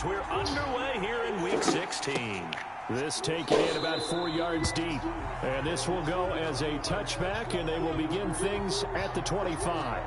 we're underway here in Week 16. This taken in about 4 yards deep. And this will go as a touchback, and they will begin things at the 25.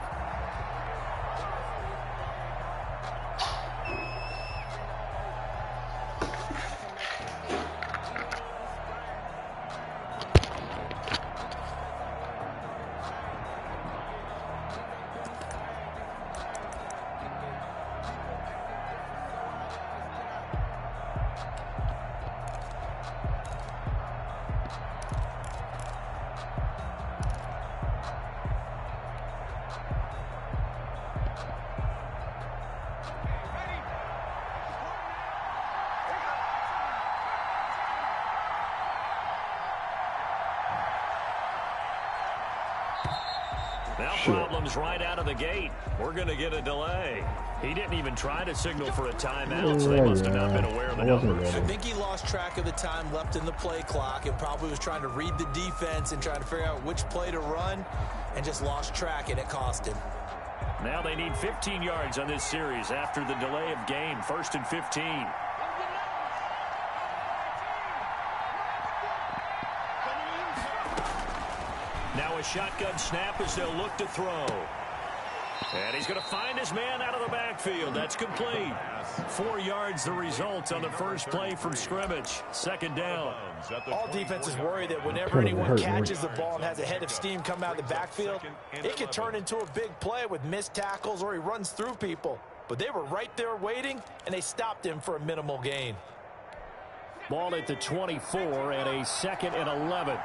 Now problems right out of the gate. We're going to get a delay. He didn't even try to signal for a timeout, so they must have not been aware of the numbers. I think he lost track of the time left in the play clock and probably was trying to read the defense and trying to figure out which play to run and just lost track, and it cost him. Now they need 15 yards on this series after the delay of game. 1st and 15. Now a shotgun snap as they'll look to throw. And he's going to find his man out of the backfield. That's complete. 4 yards the result on the first play from scrimmage. 2nd down. All defenses worry that whenever anyone catches the ball and has a head of steam come out of the backfield, it could turn into a big play with missed tackles or he runs through people. But they were right there waiting, and they stopped him for a minimal gain. Ball at the 24 and a 2nd and 11.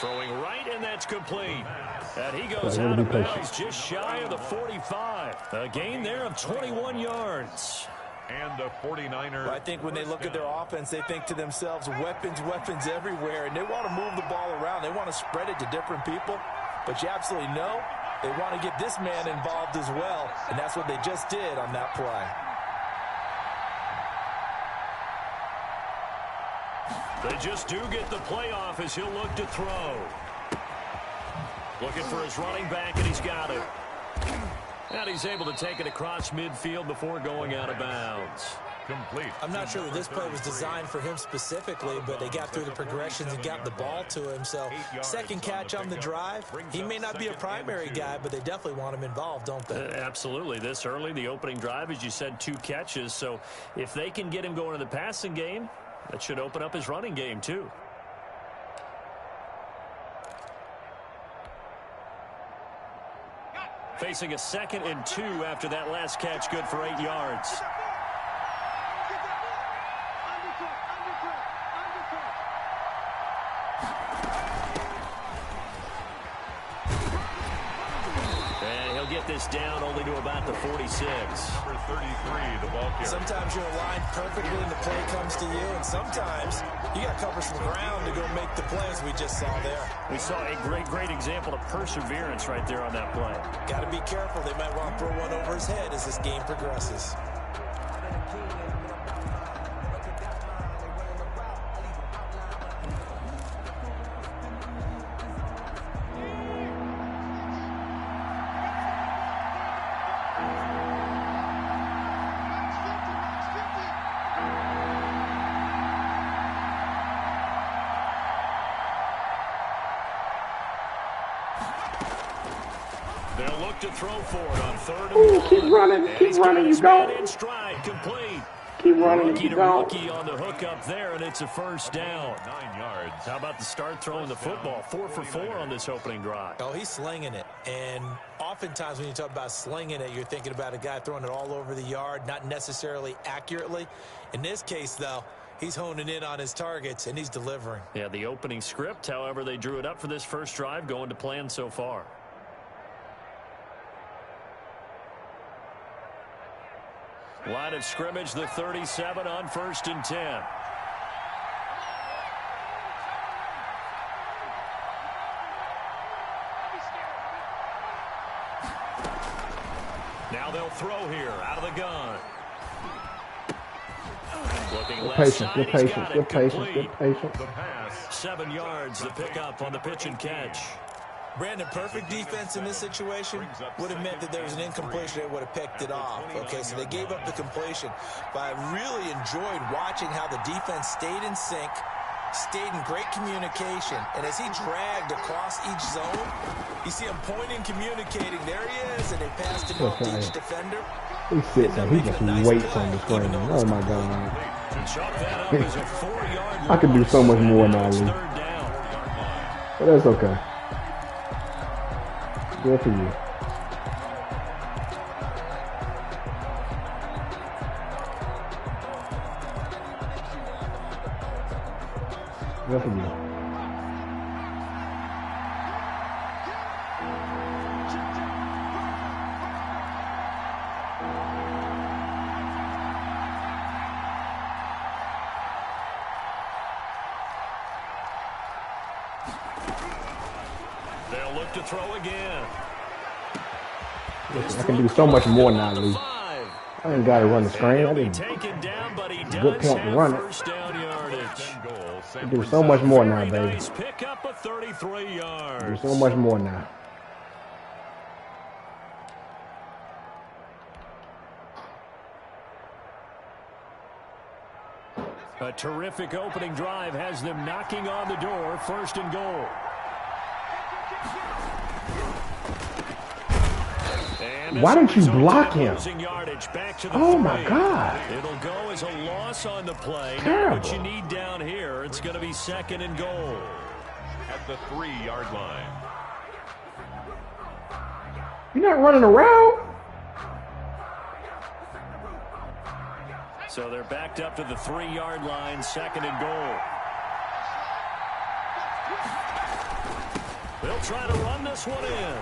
Throwing right, and that's complete. And he goes out of bounds just shy of the 45. A gain there of 21 yards. And the 49er. Well, I think when they look at their offense, they think to themselves, weapons, weapons everywhere. And they want to move the ball around. They want to spread it to different people. But you absolutely know they want to get this man involved as well. And that's what they just did on that play. They just do get the play off as he'll look to throw. Looking for his running back, and he's got it. And he's able to take it across midfield before going out of bounds. Complete. I'm not sure that this play was designed for him specifically, but they got through the progressions and got the ball to him. So, second catch on the drive. He may not be a primary guy, but they definitely want him involved, don't they? Absolutely. This early, the opening drive, as you said, 2 catches. So, if they can get him going in the passing game, that should open up his running game, too. Facing a 2nd and 2 after that last catch, good for 8 yards. And he'll get this down only to about the 46. Number 33, the ball carrier. Sometimes you're aligned perfectly and the play comes to you, and sometimes you got to cover some ground to go make the plays we just saw there. We saw a great example of perseverance right there on that play. Got to be careful. They might want to throw one over his head as this game progresses. They'll look to throw for it on 3rd and 1. Keep running, you go. In stride, complete. Keep running, Rookie you to go. rookie on the hook up there, and it's a 1st down. 9 yards. How about the start throwing the football? 4 for 4 on this opening drive. Oh, he's slinging it. And oftentimes when you talk about slinging it, you're thinking about a guy throwing it all over the yard, not necessarily accurately. In this case, though, he's honing in on his targets, and he's delivering. Yeah, the opening script, however, they drew it up for this first drive, going to plan so far. Line of scrimmage, the 37 on 1st and 10. Now Now they'll throw here out of the gun. Looking Good left patience, side, good he's patience, got good it patience, complete. good patience. The pass. 7 yards the pickup on the pitch and catch. Brandon, perfect defense in this situation would have meant that there was an incompletion. They would have picked it off. Okay, so they gave up the completion. But I really enjoyed watching how the defense stayed in sync, stayed in great communication. And as he dragged across each zone, you see him pointing, communicating. There he is, and they passed it off to each defender. He sits and he just waits on the screen. Oh, my God. Chalk that up as a 4-yard I could do so much more now, loss. Lee. Third down. But that's okay. Good for you. Good for you. They'll look to throw again. Listen, I can do so much more now, Lee. I ain't got to run the screen. I didn't. Taken down, but he Good does point to have run it. first down yardage. I can do so much more now, Very baby. nice pick up of 33 Do yards. so much more now. A terrific opening drive has them knocking on the door. First and goal. And Why as a didn't you result, block him? losing yardage back to the Oh, my 3. God. It'll go as a loss on the play. Not Terrible. what you need down here. It's going to be second and goal. At the 3-yard line. You're not running around. So they're backed up to the 3-yard line, second and goal. They'll try to run this one in.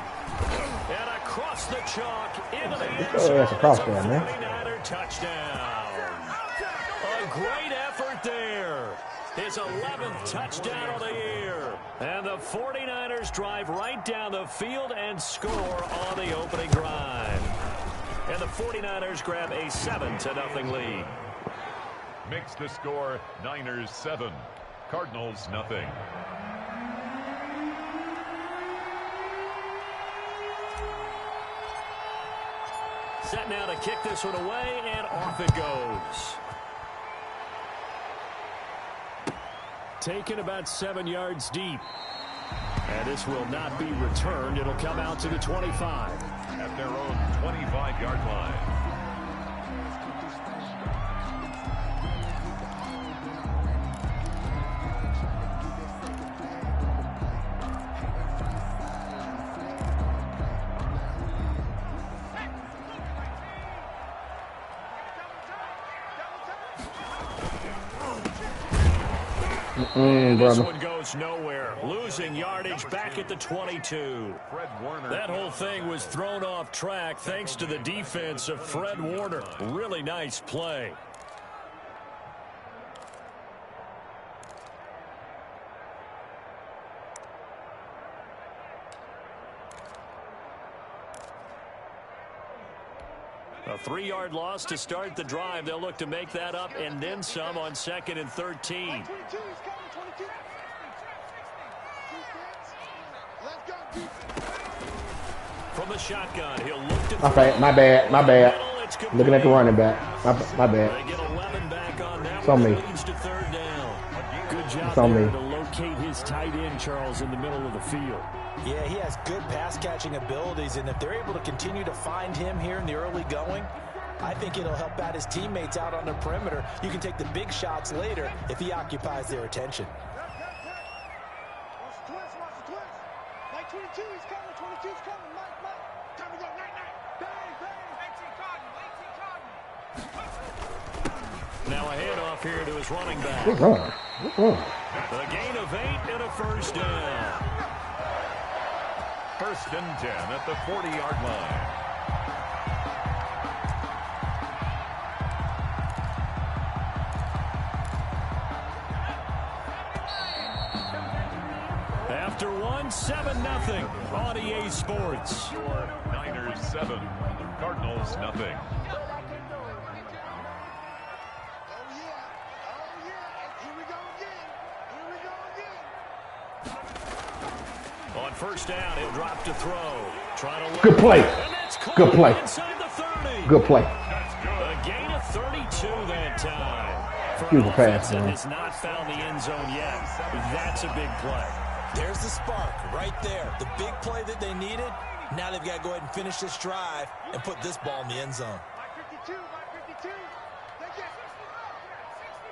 And across the chalk into the end Oh, zone. that's across It's a there, man. 49er touchdown. A great effort there. His 11th touchdown of the year. And the 49ers drive right down the field and score on the opening drive. And the 49ers grab a 7-0 lead. Makes the score Niners 7. Cardinals nothing. Set now to kick this one away, and off it goes. Taken about 7 yards deep. And this will not be returned. It'll come out to the 25. At their own 25-yard line. This Brother. one goes nowhere. Losing yardage back at the 22. Fred Warner. That whole thing was thrown off track thanks to the defense of Fred Warner. Really nice play. A 3-yard loss to start the drive. They'll look to make that up and then some on 2nd and 13. From the shotgun, he'll look to My bad. Looking at the running back. My They bad. get 11 back on that It's on one. me. Leads to third down. Good job It's on there me. to locate his tight end, Charles, in the middle of the field. Yeah, he has good pass-catching abilities, and if they're able to continue to find him here in the early going, I think it'll help out his teammates out on the perimeter. You can take the big shots later if he occupies their attention. Like 22, he's coming. 22's coming. Mike. Time to go. Night. Bang. 18 Cardinals. Now a handoff here to his running back. What's wrong? A gain of 8 and a first down. First and 10 at the 40-yard line. After one, 7-0 on EA Sports. Your Niners 7. Cardinals nothing. On first down, he'll drop to throw. Trying to Good play. Good play. Inside the 30. Good play. A gain of 32 that time. For Beautiful an offense pass, that man. has not found the end zone yet, that's a big play. There's the spark right there. The big play that they needed. Now they've got to go ahead and finish this drive and put this ball in the end zone.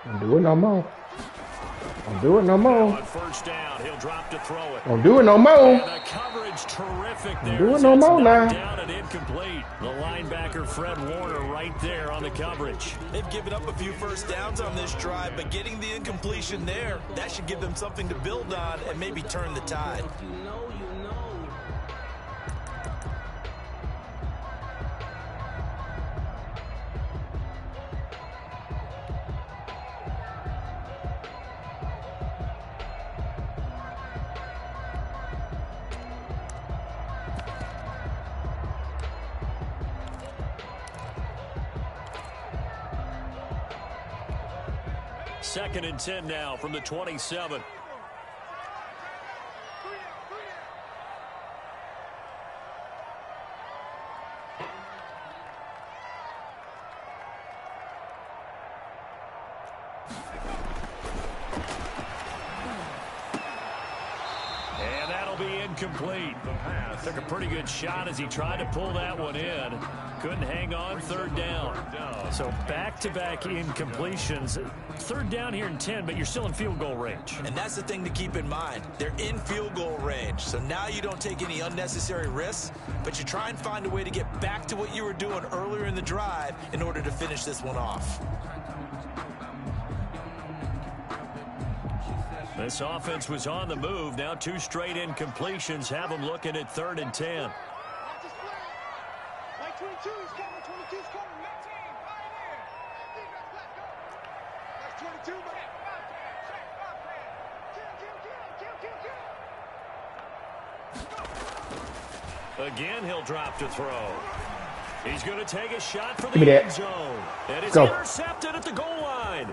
Don't do it no more. Don't do it no more. On first down, he'll drop to throw it. Don't do it no more. And the coverage terrific there. Do it no more now. Down and incomplete. The linebacker, Fred Warner, right there on the coverage. They've given up a few first downs on this drive, but getting the incompletion there, that should give them something to build on and maybe turn the tide. Second and 10 now from the 27. And that'll be incomplete. Took a pretty good shot as he tried to pull that one in. Couldn't hang on third down. So back-to-back incompletions. Third down here in 10, but you're still in field goal range. And that's the thing to keep in mind. They're in field goal range. So now you don't take any unnecessary risks, but you try and find a way to get back to what you were doing earlier in the drive in order to finish this one off. This offense was on the move. Now two straight incompletions have them looking at third and 10. Again, he'll drop to throw. He's going to take a shot for the end zone. And it's intercepted at the goal line.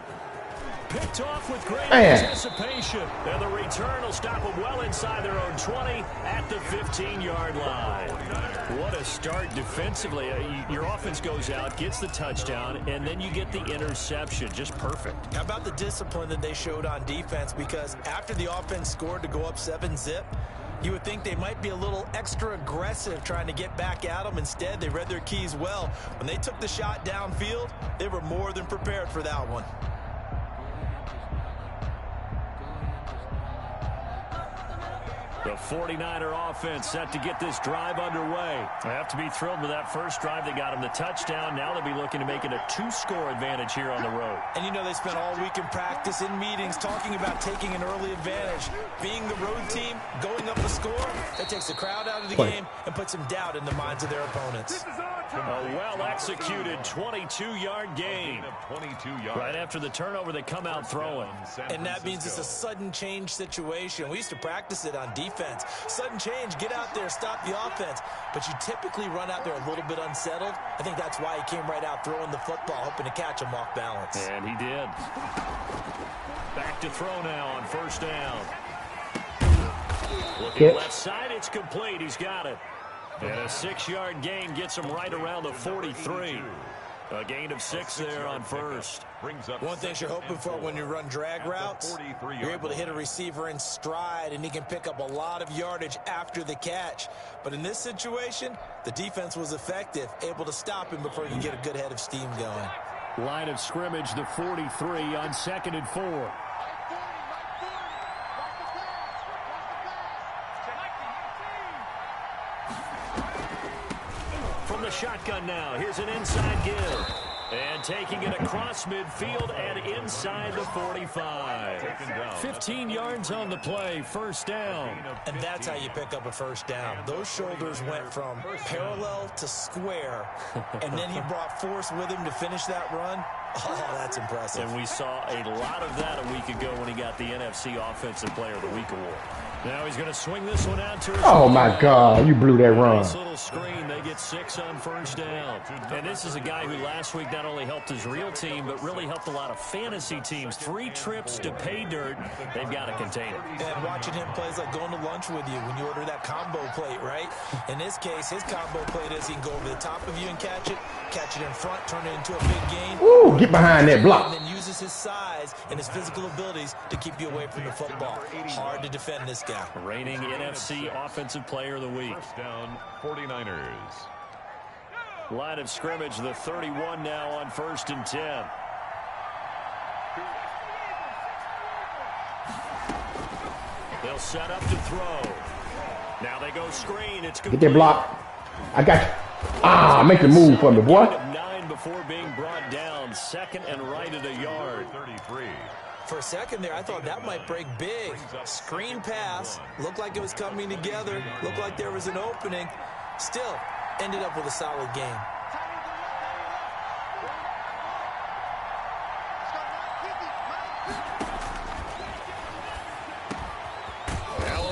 Picked off with great anticipation. And the return will stop them well inside their own 20 at the 15-yard line. What a start defensively. Your offense goes out, gets the touchdown, and then you get the interception. Just perfect. How about the discipline that they showed on defense? Because after the offense scored to go up 7-zip, you would think they might be a little extra aggressive trying to get back at them. Instead, they read their keys well. When they took the shot downfield, they were more than prepared for that one. The 49er offense set to get this drive underway. They have to be thrilled with that first drive. They got them the touchdown. Now they'll be looking to make it a two-score advantage here on the road. And you know they spent all week in practice, in meetings, talking about taking an early advantage. Being the road team, going up the score, that takes the crowd out of the game and puts some doubt in the minds of their opponents. A well-executed 22-yard gain. 22 yards. Right after the turnover, they come out throwing. And that means it's a sudden change situation. We used to practice it on defense. Sudden change, get out there, stop the offense. But you typically run out there a little bit unsettled. I think that's why he came right out throwing the football, hoping to catch him off balance. And he did. Back to throw now on first down. Looking left side, it's complete. He's got it. And a 6-yard gain gets him right around the 43. A gain of 6 there on first. One thing you're hoping for when you run drag routes, you're able to hit a receiver in stride, and he can pick up a lot of yardage after the catch. But in this situation, the defense was effective, able to stop him before you get a good head of steam going. Line of scrimmage, the 43 on 2nd and 4. From the shotgun now, here's an inside give. And taking it across midfield and inside the 45. 15 yards on the play, first down. And that's how you pick up a first down. Those shoulders went from parallel to square, and then he brought force with him to finish that run. Oh, that's impressive. And we saw a lot of that a week ago when he got the NFC Offensive Player of the Week award. Now he's going to swing this one out to his Oh, my God. You blew that run. Nice little screen. They get 6 on first down. And this is a guy who last week not only helped his real team, but really helped a lot of fantasy teams. 3 trips to pay dirt. They've got to contain it. And watching him play is like going to lunch with you when you order that combo plate, right? In this case, his combo plate is he can go over the top of you and catch it in front, turn it into a big gain. Ooh, get behind that block. And then uses his size and his physical abilities to keep you away from the football. Hard to defend this guy. Reigning NFC Offensive Player of the Week. First down, 49ers. Line of scrimmage, the 31 now on 1st and 10. They'll set up to throw. Now they go screen. It's Get that block. I got you. Ah, make the move for me, boy. 9 before being brought down. 2nd and right at a yard. 33. For a second there, I thought that might break big. Screen pass. Looked like it was coming together. Looked like there was an opening. Still, ended up with a solid game.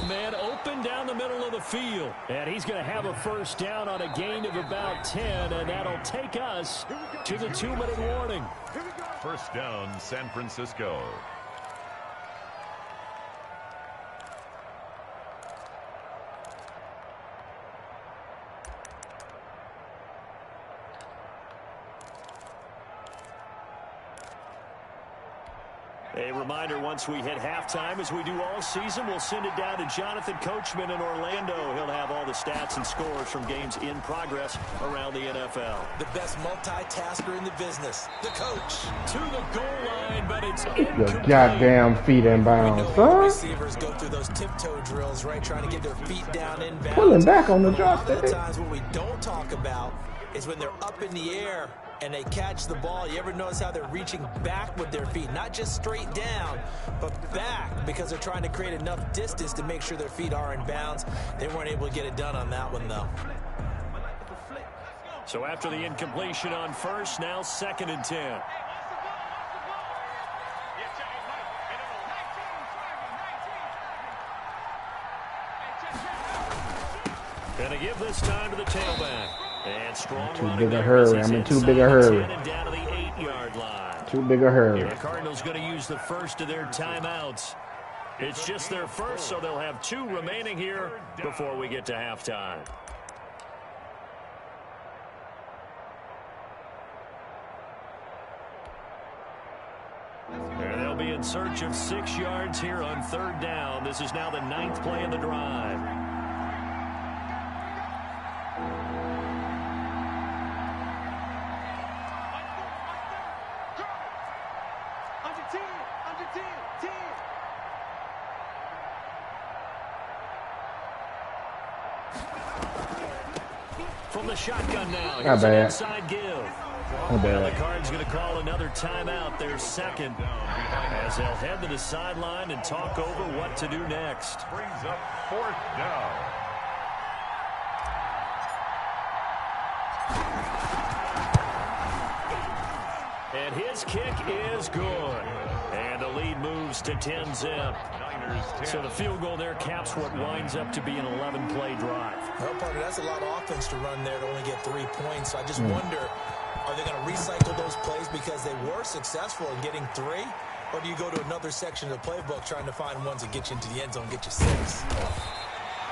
Man open down the middle of the field. And he's going to have a first down on a gain of about 10, and that'll take us to the 2-minute warning. First down, San Francisco. A reminder, once we hit halftime, as we do all season, we'll send it down to Jonathan Coachman in Orlando. He'll have all the stats and scores from games in progress around the NFL. The best multitasker in the business, the coach. To the goal line, but it's Your goddamn feet in bounds, son. Receivers go through those tiptoe drills, right, trying to get their feet down in bounds. Pulling back on the A lot of joystick. the times what we don't talk about is when they're up in the air and they catch the ball. You ever notice how they're reaching back with their feet? Not just straight down, but back, because they're trying to create enough distance to make sure their feet are in bounds. They weren't able to get it done on that one, though. So after the incompletion on first, now 2nd and 10. And they give this time to the tailback. And strong Too running big a there hurry. as he's I'm in too inside big a the hurry. 10 and down to the 8-yard line. Too big a hurry. The Cardinals going to use the first of their timeouts. It's just their first, so they'll have 2 remaining here before we get to halftime. And they'll be in search of 6 yards here on 3rd down. This is now the 9th play of the drive. From the shotgun now. Here's an inside give. Now the Cards going to call another timeout, their 2nd, as they'll head to the sideline and talk over what to do next. Brings up 4th down. And his kick is good. And the lead moves to 10-zip. So the field goal there caps what winds up to be an 11-play drive. Well, partner, that's a lot of offense to run there to only get 3 points. So I just wonder, are they going to recycle those plays because they were successful in getting 3? Or do you go to another section of the playbook trying to find ones that get you into the end zone, get you 6?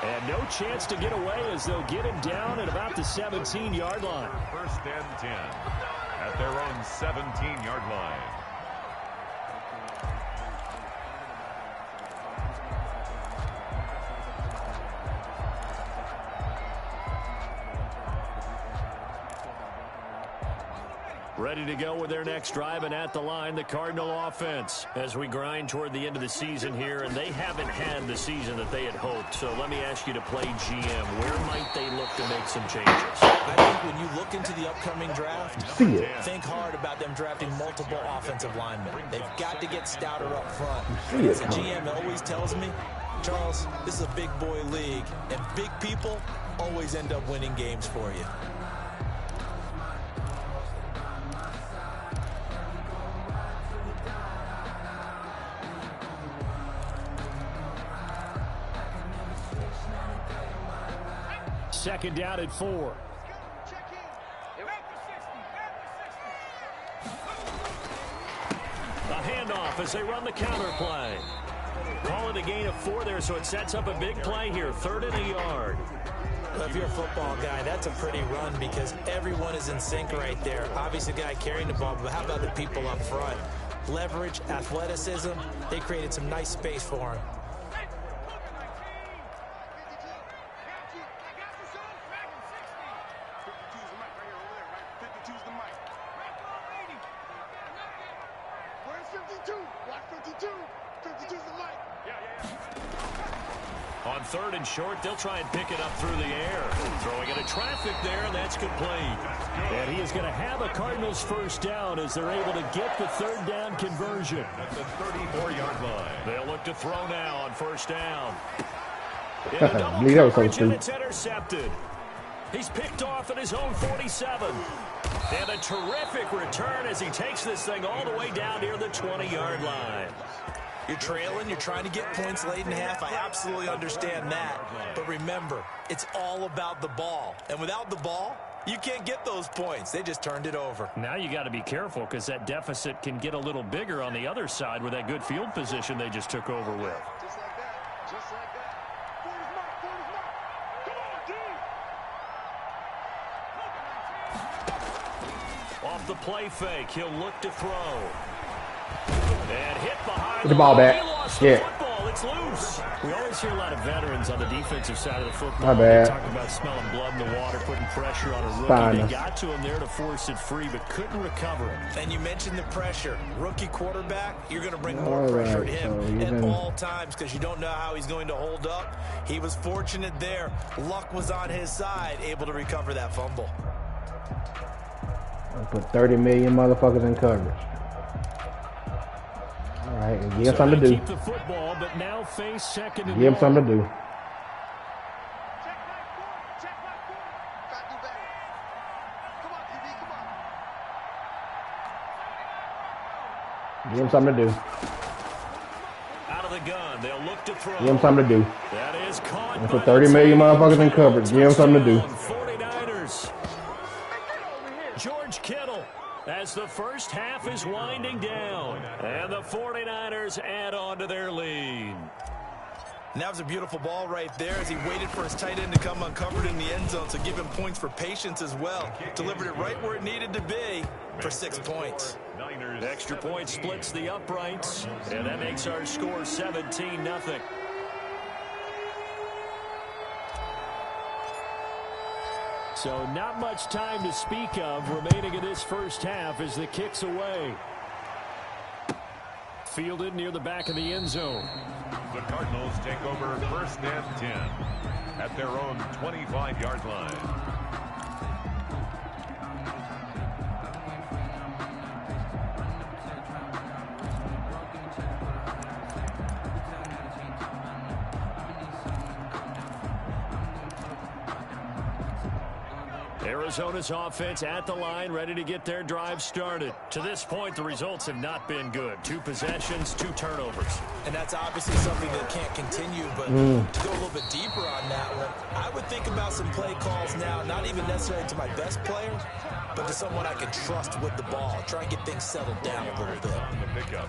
And no chance to get away as they'll get him down at about the 17-yard line. 1st and 10 at their own 17-yard line. Ready to go with their next drive, and at the line, the Cardinal offense. As we grind toward the end of the season here, and they haven't had the season that they had hoped. So let me ask you to play GM. Where might they look to make some changes? I think when you look into the upcoming draft, think hard about them drafting multiple offensive linemen. They've got to get stouter up front. As a GM always tells me, Charles, this is a big boy league, and big people always end up winning games for you. Second down at 4. Check in. A handoff as they run the counter play. Call it a gain of 4 there, so it sets up a big play here. 3rd and a yard. Well, if you're a football guy, that's a pretty run because everyone is in sync right there. Obviously, the guy carrying the ball, but how about the people up front? Leverage, athleticism, they created some nice space for him. Where's 52? Watch 52. 52's the light. On 3rd and short, they'll try and pick it up through the air. Throwing into traffic there, and that's complete. And he is going to have a Cardinals first down as they're able to get the 3rd down conversion. At the 34-yard line. They'll look to throw now on 1st down. In Lead a double up, coverage, and coach. it's intercepted. He's picked off at his own 47. And a terrific return as he takes this thing all the way down near the 20-yard line. You're trailing, you're trying to get points late in half. I absolutely understand that. But remember, it's all about the ball. And without the ball, you can't get those points. They just turned it over. Now you got to be careful because that deficit can get a little bigger on the other side with that good field position they just took over with. Just like that. Just like that. Forward mark. Forward mark. Come on, dude. Off the play fake, he'll look to throw. And hit behind Get the ball back. He lost Yeah. the football. It's loose. We always hear a lot of veterans on the defensive side of the football. My bad. They talk about smelling blood in the water, putting pressure on a rookie. Fine. They got to him there to force it free, but couldn't recover it. And you mentioned the pressure. Rookie quarterback, you're going to bring more All pressure right, at him so at even- all times because you don't know how he's going to hold up. He was fortunate there. Luck was on his side, able to recover that fumble. I put 30 million motherfuckers in coverage. All right, and give him something to they do. keep the football, but now face second and Give him long. something to do. Check back forward. Check back forward. Gotta do better. Come on, TB. Come on. Give him something to do. Out of the gun, they'll look to throw. Give him something to do. That is caught. And by for 30 the million tight end. motherfuckers in coverage, give him something to do. 49ers. George Kittle as the first half is winding down. And the 49ers add on to their lead. And that was a beautiful ball right there as he waited for his tight end to come uncovered in the end zone. So give him points for patience as well. Delivered it right where it needed to be for 6 points. Niners. Extra point splits the uprights. And that makes our score 17-0. So not much time to speak of remaining in this first half as the kick's away. Fielded near the back of the end zone. The Cardinals take over 1st and 10 at their own 25-yard line. Arizona's offense at the line, ready to get their drive started. To this point, the results have not been good. 2 possessions, 2 turnovers. And that's obviously something that can't continue, but to go a little bit deeper on that one, I would think about some play calls now, not even necessarily to my best player, but to someone I can trust with the ball. Try and get things settled down a little bit. On the pickup.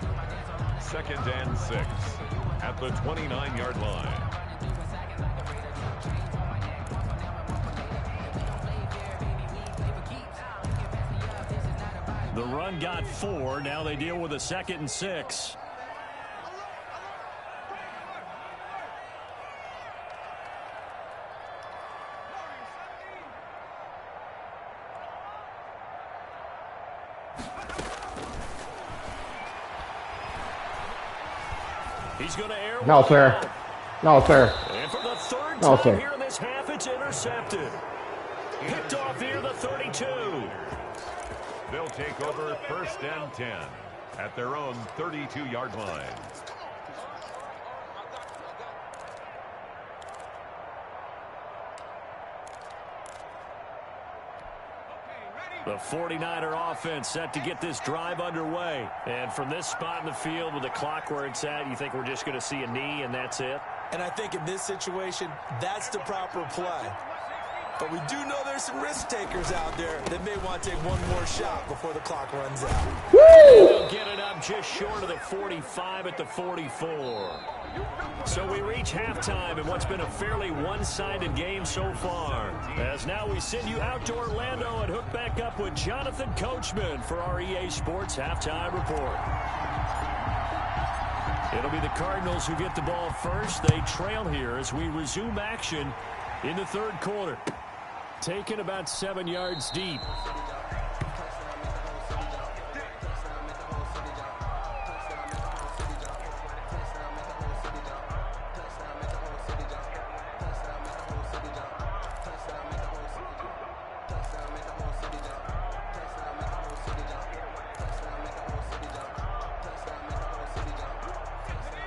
2nd and 6 at the 29-yard line. The run got 4. Now they deal with a 2nd and 6. He's going to air No, one sir. out. No, sir. And for the 3rd No, time sir. here in this half, it's intercepted. Picked off near the 32. They'll take over 1st and 10 at their own 32-yard line. The 49er offense set to get this drive underway. And from this spot in the field with the clock where it's at, you think we're just going to see a knee and that's it? And I think in this situation, that's the proper play. But we do know there's some risk takers out there that may want to take one more shot before the clock runs out. They'll get it up just short of the 45 at the 44. So we reach halftime in what's been a fairly one-sided game so far. As now we send you out to Orlando and hook back up with Jonathan Coachman for our EA Sports Halftime Report. It'll be the Cardinals who get the ball first. They trail here as we resume action in the third quarter. Taken about 7 yards deep.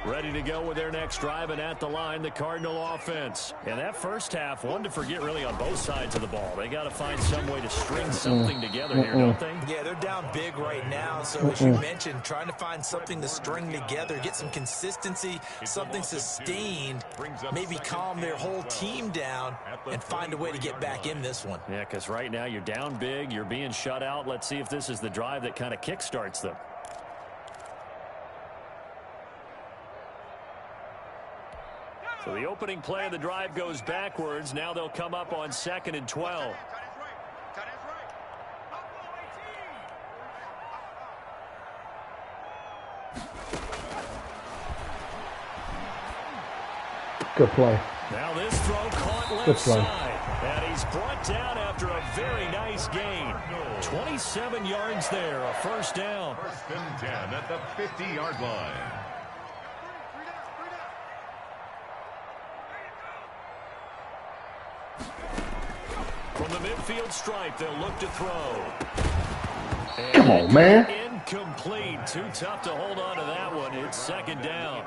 Ready to go with their next drive, and at the line, the Cardinal offense. And that first half, one to forget really on both sides of the ball. They got to find some way to string something together here, don't they? Yeah, they're down big right now. So as you mentioned, trying to find something to string together, get some consistency, something sustained, maybe calm their whole team down and find a way to get back in this one. Yeah, because right now you're down big, you're being shut out. Let's see if this is the drive that kind of kickstarts them. So the opening play of the drive goes backwards. Now they'll come up on 2nd and 12. Good play. Now this throw caught left side. And he's brought down after a very nice gain. 27 yards there, a first down. 1st and 10 at the 50-yard line. From the midfield stripe, they'll look to throw. And come on, man. Incomplete. Too tough to hold on to that one. It's 2nd down.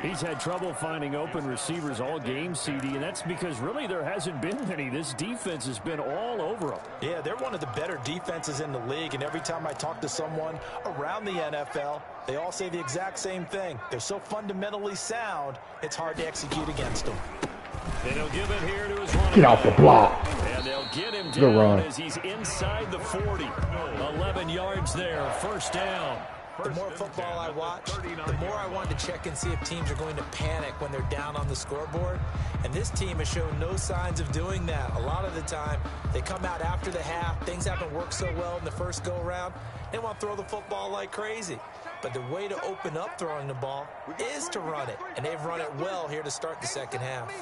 He's had trouble finding open receivers all game, CD, and that's because really there hasn't been many. This defense has been all over them. Yeah, they're one of the better defenses in the league, and every time I talk to someone around the NFL, they all say the exact same thing. They're so fundamentally sound, it's hard to execute against them. And he'll give it here to his running Get off the block. And they'll get him Good down run. as he's inside the 40. 11 yards there, first down. The more football I watch, the more I want to check and see if teams are going to panic when they're down on the scoreboard. And this team has shown no signs of doing that. A lot of the time, they come out after the half. Things haven't worked so well in the first go-around. They want to throw the football like crazy. But the way to open up throwing the ball is to run it. And they've run it well here to start the second half.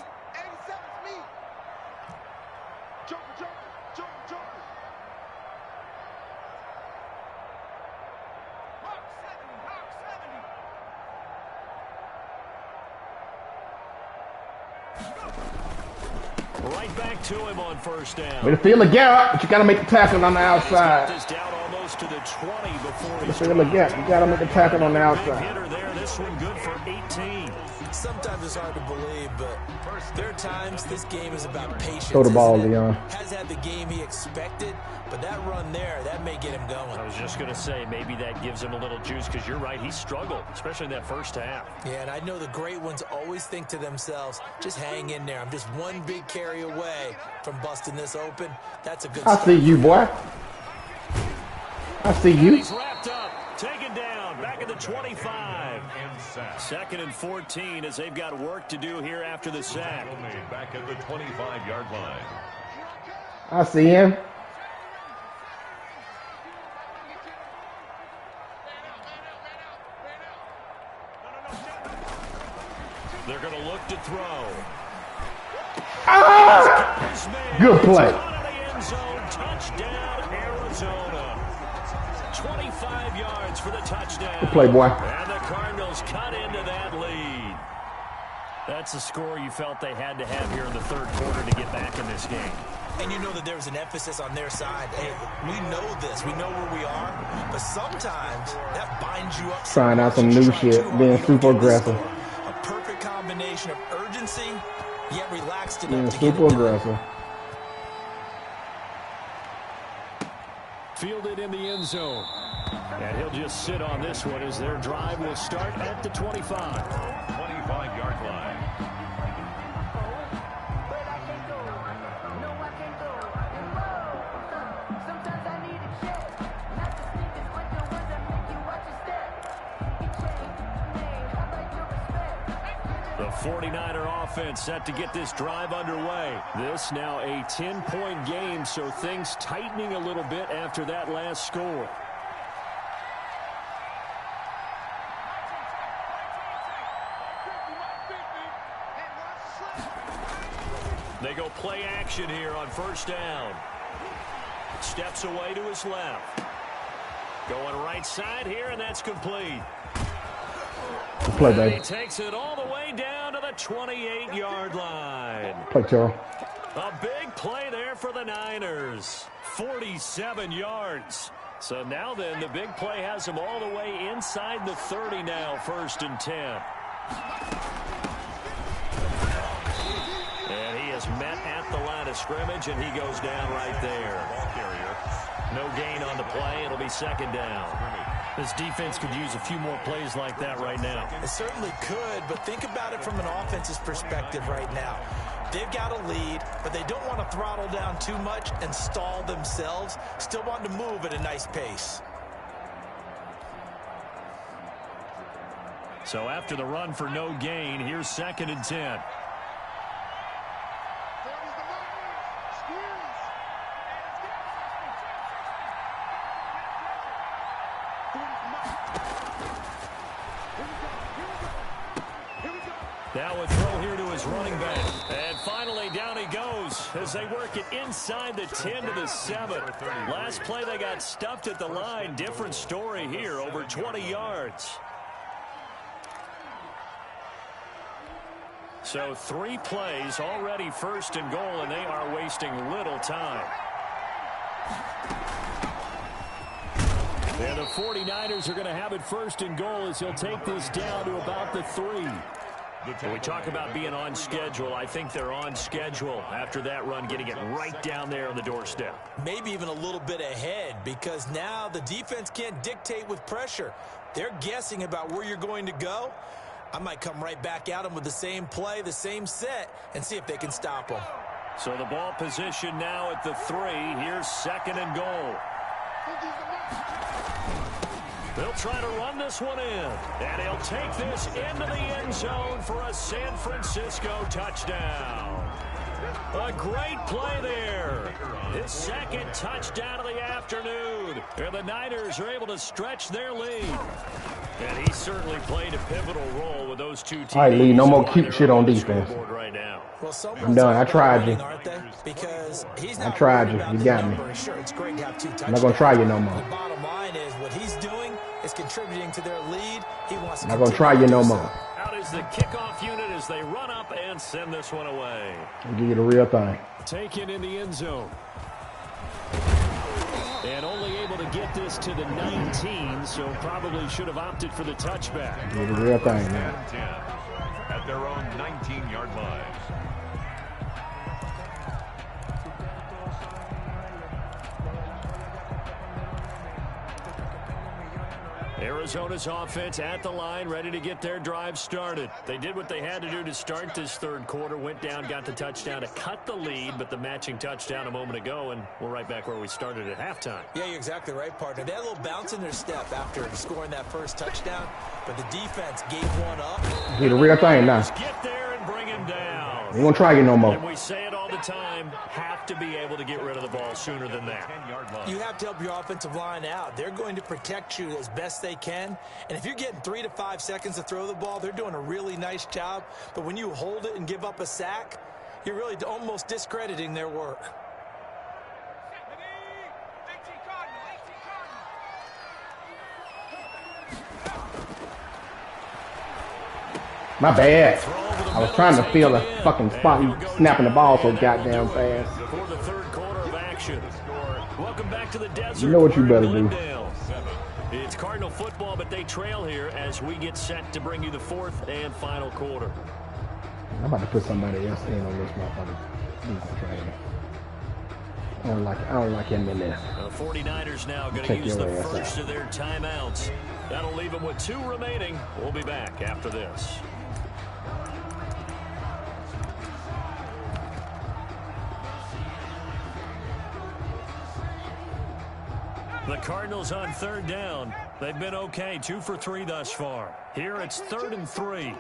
Right back to him on first down. Way to fill the gap, but you got to make the tackle on the outside. He's down almost to the 20 before he's Fill the gap. You got to make the tackle on the Big outside. hitter there. This one good for 18. Sometimes it's hard to believe, but there are times this game is about patience. Throw the ball, isn't it? Leon. Has had the game he expected, but that run there, that may get him going. I was just going to say, maybe that gives him a little juice, because you're right, he struggled, especially in that first half. Yeah, and I know the great ones always think to themselves, just hang in there. I'm just one big carry away from busting this open. That's a good I start. see you, boy. I see you. He's wrapped up, taken down, back at the 25. 2nd and 14 as they've got work to do here after the sack. Back at the 25-yard line. I see him. They're going to look to throw. Ah! Good play. Touchdown, Arizona. 25 yards for the touchdown. Good play, boy. And the Cardinals cut into that lead. That's the score you felt they had to have here in the third quarter to get back in this game. And you know that there's an emphasis on their side. Hey, we know this. We know where we are. But sometimes that binds you up. Trying out some new shit, being super aggressive. A perfect combination of urgency, yet relaxed enough Being to get super it done. aggressive. Fielded in the end zone. And he'll just sit on this one as their drive will start at the 25. 25-yard line. The 49er offense set to get this drive underway. This now a 10-point game, so things tightening a little bit after that last score. They go play action here on first down. Steps away to his left. Going right side here, and that's complete. Play, baby. He takes it all the way down to the 28-yard line. Play, Terrell. A big play there for the Niners. 47 yards. So now then, the big play has him all the way inside the 30 now, 1st and 10. And he is met at the line of scrimmage, and he goes down right there. Ball carrier. No gain on the play. It'll be 2nd down. This defense could use a few more plays like that right now. It certainly could, but think about it from an offense's perspective right now. They've got a lead, but they don't want to throttle down too much and stall themselves. Still want to move at a nice pace. So after the run for no gain, here's 2nd and 10. Now a throw here to his running back. And finally down he goes as they work it inside the 10 to the 7. Last play they got stuffed at the line. Different story here, over 20 yards. So 3 plays already 1st and goal, and they are wasting little time. And the 49ers are going to have it 1st and goal as he'll take this down to about the 3. When we talk about being on schedule, I think they're on schedule after that run, getting it right down there on the doorstep. Maybe even a little bit ahead, because now the defense can't dictate with pressure. They're guessing about where you're going to go. I might come right back at them with the same play, the same set, and see if they can stop them. So the ball position now at the 3. Here's 2nd and goal. They'll try to run this one in, and he'll take this into the end zone for a San Francisco touchdown. A great play there. His 2nd touchdown of the afternoon. And the Niners are able to stretch their lead. And he certainly played a pivotal role with those two teams. All right, Lee, no more cute shit on defense. Right now. Well, I'm done. I tried you. Because he's I tried you. You got me. Sure, it's great to have 2 touchdowns. I'm not going to try you no more. The bottom line is what he's doing is contributing to their lead. He wants to I'm not going to try you no more. Out is the kickoff unit as they run up and send this one away. I'll give you the real thing. Taken in the end zone. And only able to get this to the 19, so probably should have opted for the touchback. Give you the real thing, man. 10 at their own 19-yard line. Arizona's offense at the line, ready to get their drive started. They did what they had to do to start this 3rd quarter, went down, got the touchdown to cut the lead, but the matching touchdown a moment ago, and we're right back where we started at halftime. Yeah, you're exactly right, partner. They had a little bounce in their step after scoring that first touchdown, but the defense gave one up. Give you the real thing now. Get there and bring him down. We won't try you no more. And we say it all the time, have to be able to get rid of the ball sooner than that. You have to help your offensive line out. They're going to protect you as best they can. And if you're getting 3 to 5 seconds to throw the ball, they're doing a really nice job. But when you hold it and give up a sack, you're really almost discrediting their work. My bad. I was trying to feel a fucking spot. You snapping the ball so goddamn fast. For the 3rd quarter of action. Welcome back to the desert. You know what you better do. It's Cardinal football, but they trail here as we get set to bring you the 4th and final quarter. I'm about to put somebody else in on this motherfucker. I'm not trying it. I don't like him in there. The 49ers now going to use the first of their timeouts. That'll leave them with 2 remaining. We'll be back after this. The Cardinals on 3rd down. They've been okay, 2 for 3 thus far. Here it's 3rd and 3.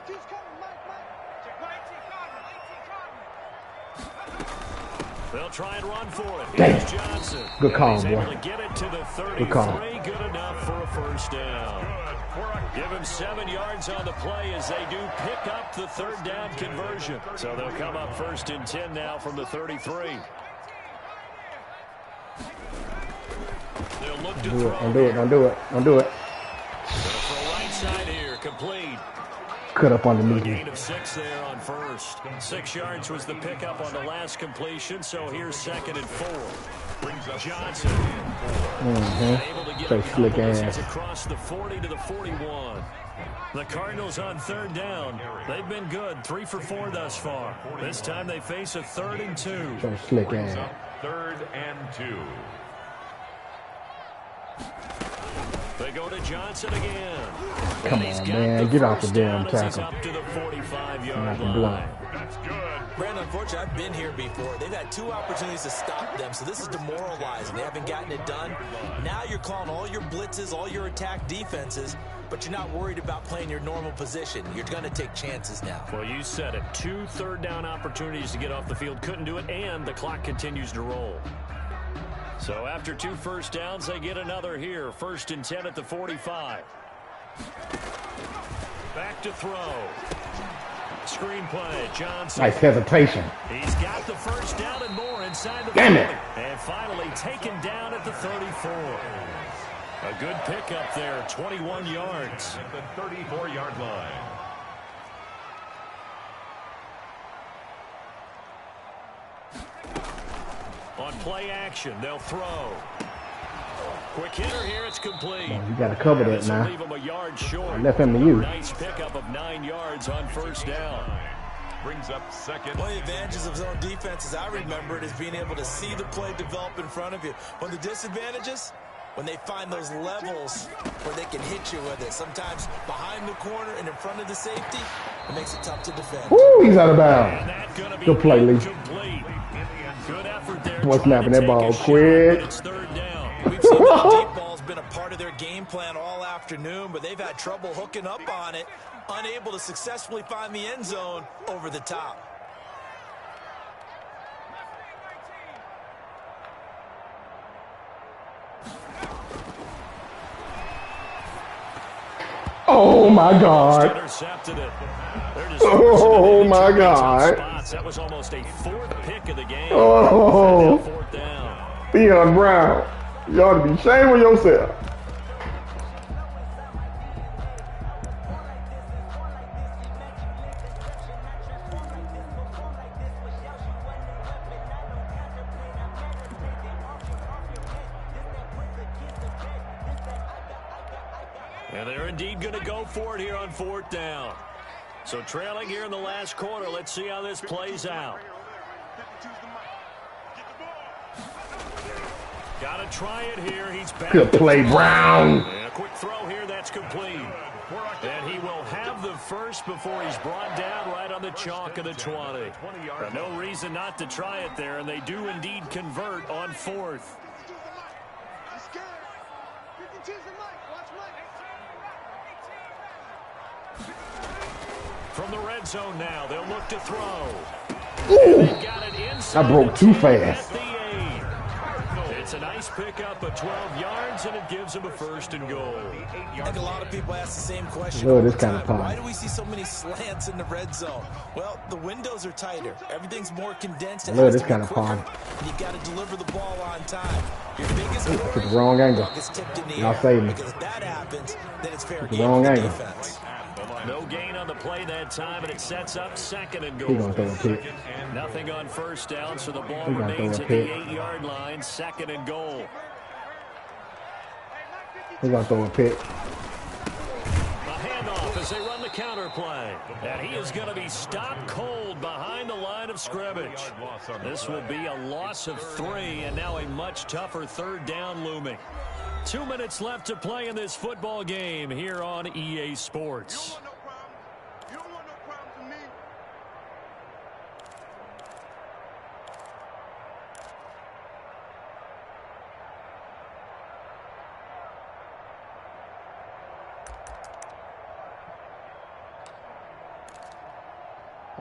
They'll try and run for it. Damn. Here's Johnson. Good call, He's able boy. to get it to the 33. Good call. Good enough for a first down. Give him 7 yards on the play as they do pick up the third down conversion. So they'll come up 1st and 10 now from the 33. They'll look to throw. Don't do it. Don't do it. Don't do it. Throw right side here, complete. Cut up underneath A me. gain of 6 there on first. 6 yards was the pickup on the last completion, so here's 2nd and 4. Johnson able to get So a slick couple as ass. he's across the 40 to the 41. The Cardinals on 3rd down. They've been good, 3 for 4 thus far. This time they face a 3rd and 2. So slick ass. 3rd and 2. They go to Johnson again. Come And he's on, got man. the Get off the first damn down as he's tackle. up to the 45-yard Not the line. block. That's good. Brandon, unfortunately, I've been here before. They've had 2 opportunities to stop them, so this is demoralizing. They haven't gotten it done. Now you're calling all your blitzes, all your attack defenses, but you're not worried about playing your normal position. You're going to take chances now. Well, you said it. 2 third-down opportunities to get off the field. Couldn't do it, and the clock continues to roll. So after 2 first downs, they get another here. 1st and 10 at the 45. Back to throw. Screenplay, Johnson. Nice hesitation. He's got the first down and more inside the Damn 40. it. And finally taken down at the 34. A good pickup there, 21 yards. At the 34-yard line. On play action, they'll throw. Quick hitter here, it's complete. You got to cover that This will now. leave him a yard short. I left him to you. Nice pickup of 9 yards on first down. Brings up 2nd. One of the advantages of zone defense, as I remember it, is being able to see the play develop in front of you. One of the disadvantages, when they find those levels where they can hit you with it. Sometimes behind the corner and in front of the safety, it makes it tough to defend. Woo, he's out of And bounds. that gonna be Good play, Lee. incomplete. Good effort there. Boy, trying snapping to that take ball a shot, quick. but it's 3rd down. We've seen that deep ball's been a part of their game plan all afternoon, but they've had trouble hooking up on it, unable to successfully find the end zone over the top. Oh, my God. Intercepted it. They're just Oh, my forcing it into God. spots. That was almost a 4th pick of the game. Oh. 4th down. Theon Brown. You ought to be ashamed of yourself. And they're indeed going to go for it here on 4th down. So trailing here in the last quarter. Let's see how this plays out. Got to try it here. He's back. Good play, Brown. And a quick throw here. That's complete. And he will have the first before he's brought down right on the chalk of the 20. No reason not to try it there, and they do indeed convert on 4th. He's scared. 52's the mic. Watch Mike. From the red zone now, they'll look to throw. Ooh. They've got it inside I broke the too 10 fast. at the 8. It's a nice pickup of 12 yards, and it gives them a 1st and goal. I think a lot of people ask the same question Love all this the kind of time. pie. Why do we see so many slants in the red zone? Well, the windows are tighter. Everything's more condensed. It Love has this to be kind of quicker, pie. and you've got to deliver the ball on time. Your biggest Took worry, the wrong angle. puck is tipped in the Y'all air. saved me. Because if that happens, then it's fair the game wrong for the angle. defense. No gain on the play that time, and it sets up 2nd and He goal. gonna throw a pick. Nothing on first down, so the ball He gonna remains throw a at the pick. 8-yard line, 2nd and goal. He gonna throw a pick. A handoff as they run the counter play. And he is going to be stopped cold behind the line of scrimmage. This will be a loss of 3, and now a much tougher 3rd down looming. 2 minutes left to play in this football game here on EA Sports. You don't want no problems with me.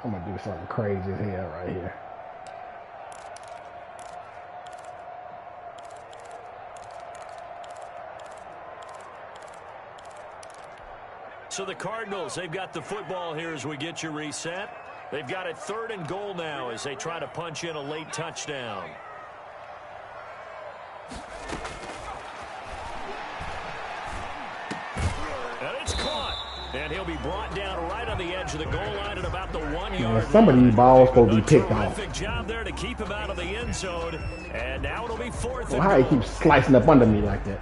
I'm gonna do something crazy as hell right here. So the Cardinals, they've got the football here as we get you reset. They've got it 3rd and goal now as they try to punch in a late touchdown. And it's caught. And he'll be brought down right on the edge of the goal line at about the 1 yard line. Some of these balls supposed to be picked off. Terrific job there to keep him out of the end zone. And now it'll be 4th and How he goal. keeps slicing up under me like that?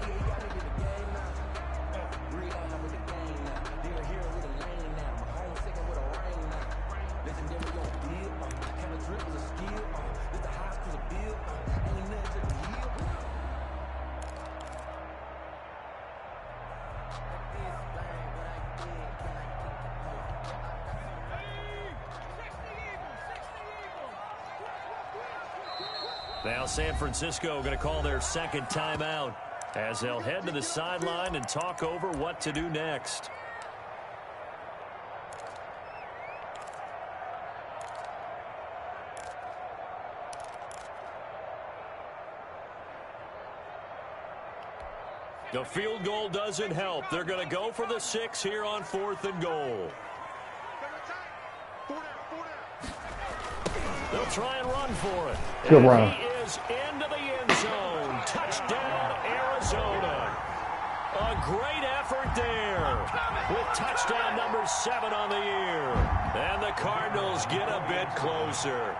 Now San Francisco going to call their 2nd timeout as they'll head to the sideline and talk over what to do next. The field goal doesn't help. They're going to go for the 6 here on 4th and goal. They'll try and run for it. Good run. He is into the end zone. Touchdown, Arizona. A great effort there with touchdown number 7 on the year. And the Cardinals get a bit closer.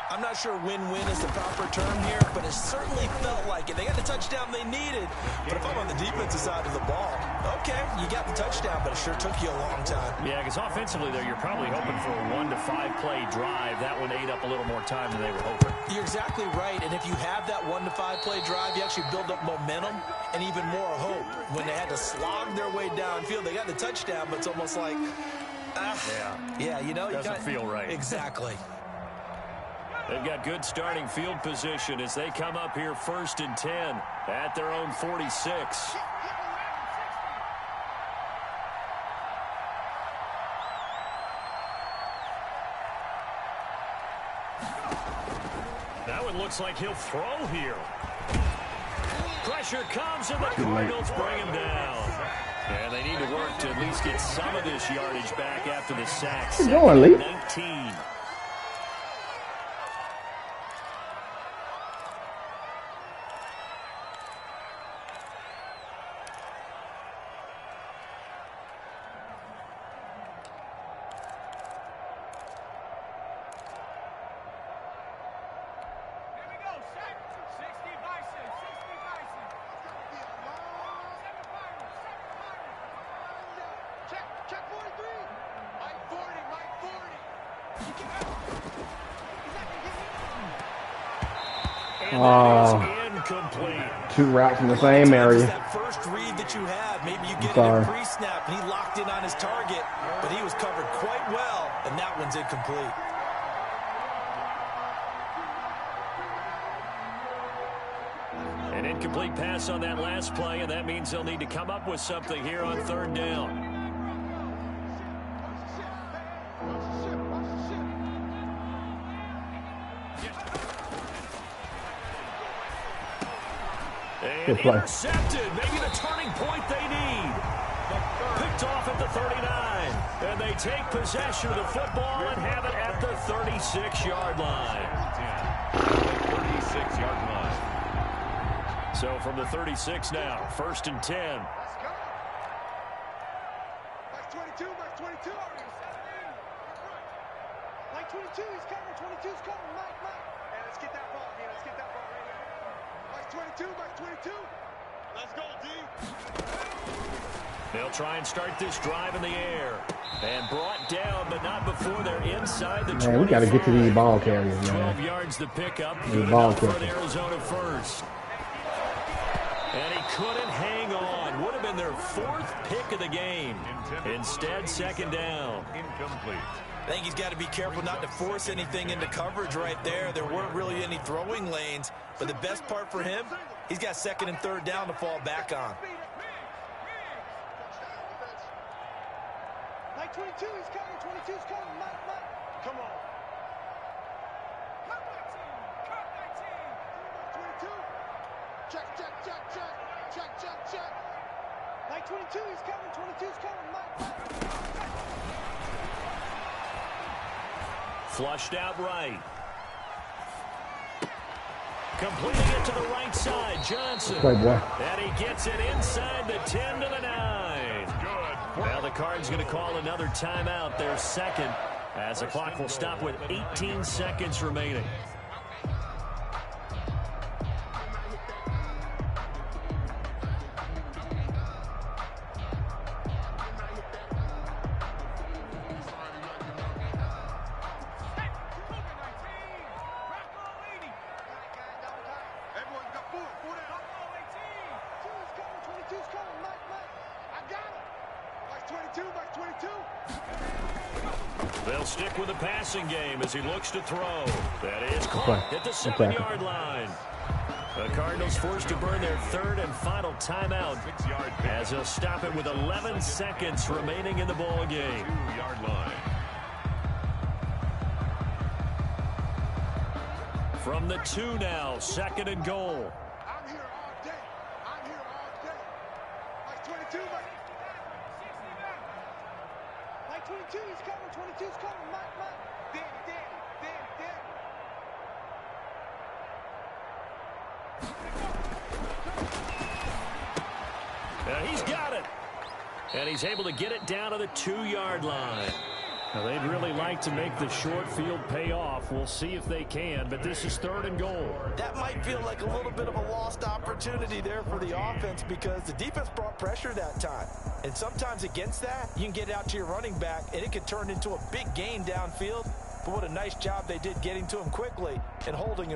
I'm not sure win-win is the proper term here, but it certainly felt like it. They got the touchdown they needed. But if I'm on the defensive side of the ball, okay, you got the touchdown, but it sure took you a long time. Yeah, because offensively, there, you're probably hoping for a 1 to 5 play drive. That one ate up a little more time than they were hoping. You're exactly right, and if you have that 1 to 5 play drive, you actually build up momentum and even more hope. When they had to slog their way downfield, they got the touchdown, but it's almost like, yeah, you know, doesn't feel right. Exactly. They've got good starting field position as they come up here 1st and 10 at their own 46. That one looks like he'll throw here. Pressure comes and the Cardinals bring him down. And they need to work to at least get some of this yardage back after the sack. Where you going, Lee? 19. Incomplete. 2 routes in the same area. That first read that you have, maybe you get it sorry. in pre-snap, and he locked in on his target, but he was covered quite well, and that one's incomplete. An incomplete pass on that last play, and that means they'll need to come up with something here on 3rd down. And intercepted. Maybe the turning point they need. Picked off at the 39. And they take possession of the football and have it at the 36-yard line. 36-yard line. So from the 36 now, 1st and 10. Let's go. Mike 22, Mike 22. Mike 22, he's coming. 22's coming. Mike. Hey, let's get that ball, man. Let's get that ball right here. Mike 22, Mike 22. Let's go, D. They'll try and start this drive in the air. And brought down, but not before they're inside the 20. Man, we got to get to these ball carriers, man. 12 yards to pick up. These Good ball enough for carriers. the Arizona first. And he couldn't hang on. Would have been their 4th pick of the game. Instead, 2nd down. Incomplete. I think he's got to be careful not to force anything into coverage right there. There weren't really any throwing lanes, but the best part for him, he's got 2nd and 3rd down to fall back on. Mike 22, he's coming. 22's coming. Mike. Come on. Cut my team. 22. Check. Mike 22, he's coming. 22's coming. Mike. Flushed out right. Completing it to the right side, Johnson. Play, boy. And he gets it inside the 10 to the 9. Good. Now the Cards going to call another timeout, their second, as the clock will stop with 18 seconds remaining. Everyone's got four. Four down. 22's coming. 22's coming. Mike. I got him. Mike's 22. Mike's 22. They'll stick with the passing game as he looks to throw. That is caught at the 7-yard line. The Cardinals forced to burn their third and final timeout as they'll stop it with 11 seconds remaining in the ball game. 2-yard line. From the 2 now, second and goal. I'm here all day. I'm here all day. Mike's 22. Mike 22, he's coming. 22's coming. Mike. Danny. He's got it. And he's able to get it down to the 2-yard line. Now, they'd really like to make the short field pay off. We'll see if they can, but this is third and goal. That might feel like a little bit of a lost opportunity there for the offense because the defense brought pressure that time. And sometimes against that, you can get out to your running back, and it could turn into a big gain downfield. But what a nice job they did getting to him quickly and holding him.